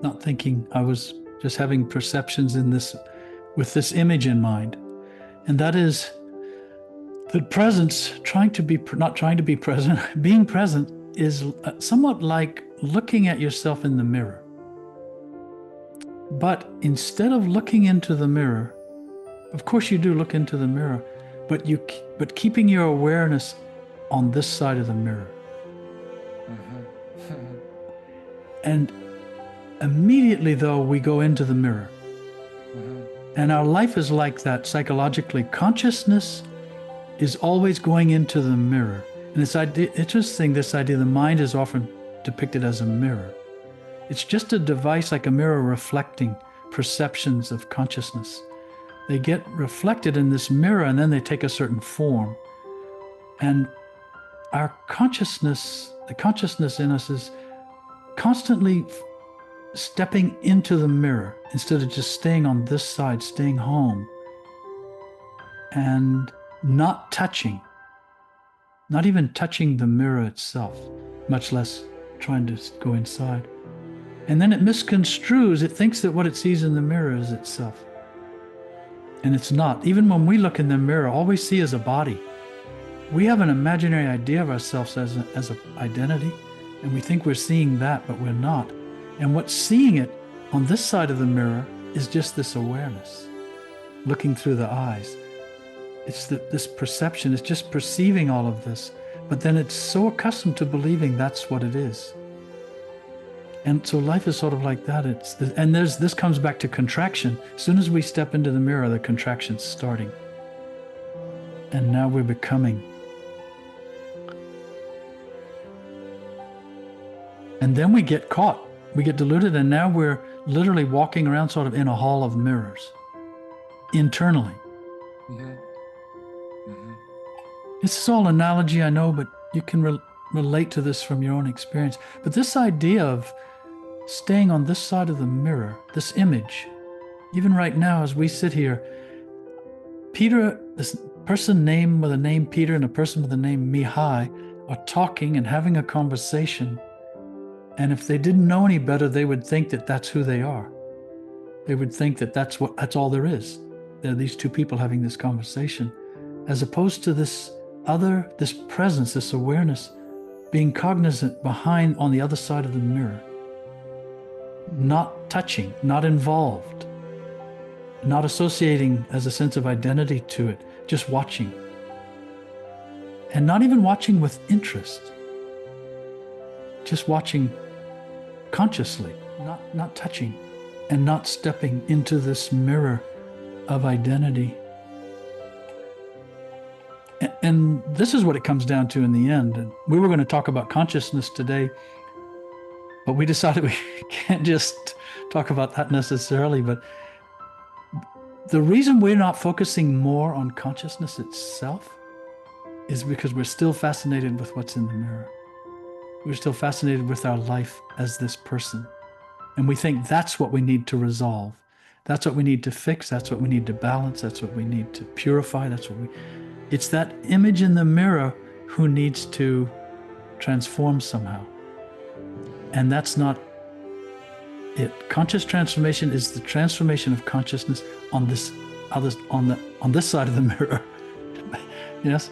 not thinking. I was just having perceptions in this, with this image in mind. And that is that presence, not trying to be present, being present is somewhat like looking at yourself in the mirror. But instead of looking into the mirror, of course you do look into the mirror, but keeping your awareness on this side of the mirror. And immediately, though, we go into the mirror. And our life is like that psychologically. Consciousness is always going into the mirror. And it's interesting, this idea, the mind is often depicted as a mirror. It's just a device like a mirror reflecting perceptions of consciousness. They get reflected in this mirror and then they take a certain form. And our consciousness, the consciousness in us is constantly stepping into the mirror instead of just staying on this side, staying home and not touching, not even touching the mirror itself, much less trying to go inside. And then it misconstrues, it thinks that what it sees in the mirror is itself. And it's not. Even when we look in the mirror, all we see is a body. We have an imaginary idea of ourselves as an identity, and we think we're seeing that, but we're not. And what's seeing it on this side of the mirror is just this awareness, looking through the eyes. It's this perception, it's just perceiving all of this, but then it's so accustomed to believing that's what it is. And so life is sort of like that. This comes back to contraction. As soon as we step into the mirror, the contraction's starting. And now we're becoming. And then we get caught. We get deluded, and now we're literally walking around sort of in a hall of mirrors, internally. This is all analogy, I know, but you can relate to this from your own experience. But this idea of staying on this side of the mirror, this image, even right now as we sit here, Peter, this person named with the name Peter and a person with the name Mihai are talking and having a conversation. And if they didn't know any better, they would think that that's who they are. They would think that that's all there is. There are these two people having this conversation, as opposed to this presence, this awareness, being cognizant behind, on the other side of the mirror, not touching, not involved, not associating as a sense of identity to it, just watching. And not even watching with interest, just watching consciously, not touching, and not stepping into this mirror of identity. And this is what it comes down to in the end. And we were going to talk about consciousness today, but we decided we can't just talk about that necessarily. But the reason we're not focusing more on consciousness itself is because we're still fascinated with what's in the mirror. We're still fascinated with our life as this person. And we think that's what we need to resolve. That's what we need to fix. That's what we need to balance. That's what we need to purify. It's that image in the mirror who needs to transform somehow. And that's not it. Conscious transformation is the transformation of consciousness on this side of the mirror. Yes?